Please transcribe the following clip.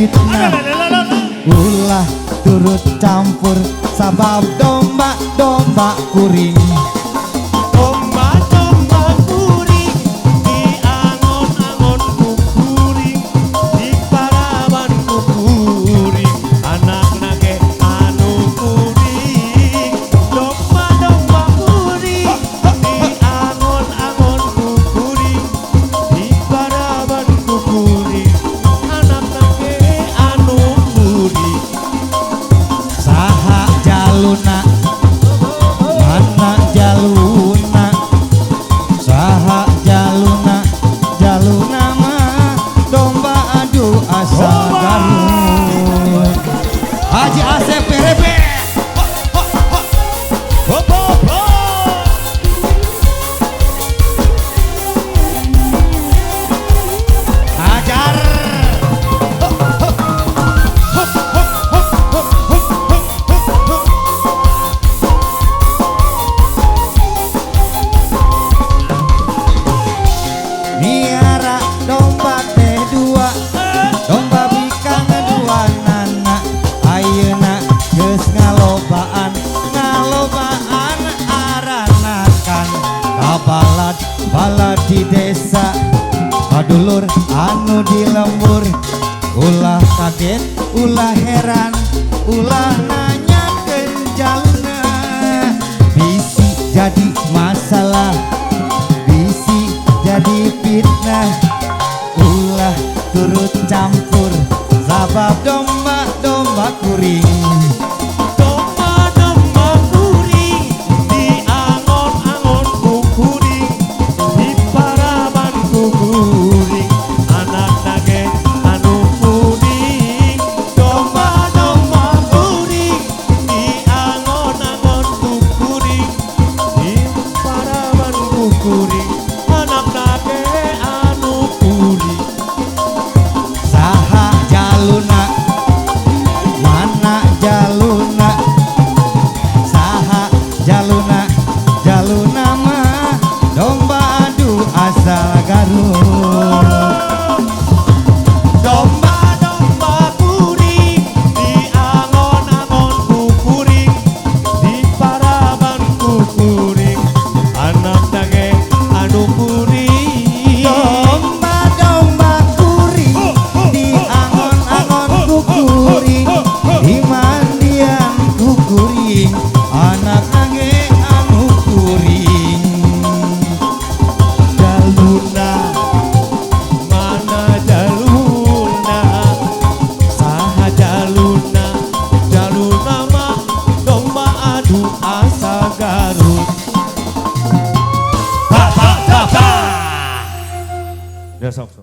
fitnah. Ulah turut campur sabab domba kuring. Domba kuring diangon-angon ku kuring, diparaban ku kuring, anak nage anu kuring. Domba kuring diangon-angon ku kuring, diparaban ku kuring, anak nage anu kuring. Saha jaluna mana jaluna, saha jaluna mah domba adu asal Garut. Haji Asep PRB hajar. Miara domba teh dua, domba bikang dua nana. Ayeuna geus ngalobaan aranakan kabalad di desa. Kadulur anu di lembur, ulah kaget, ulah heran, ulah nanyakeun jaluna. Bisi jadi masalah, bisi jadi fitnah. Ulah turut campur sabab domba kuring. Domba kuring diangon-angon ku kuring, diparaban ku kuring, anak nage anu kuring. Domba kuring diangon-angon ku kuring, diparaban ku kuring, anak nage anu kuring. Saha jaluna mana jaluna, saha jaluna mah domba adu asal Garut. Domba kuring diangon-angon ku kuring, diparaban ku kuring, anak nage anu kuring. Domba kuring diangon-angon ku kuring, dimandian ku kuring, anak nage anu kuring. Jaluna mana jaluna, saha jaluna mah domba adu asa Garut. Ya sok.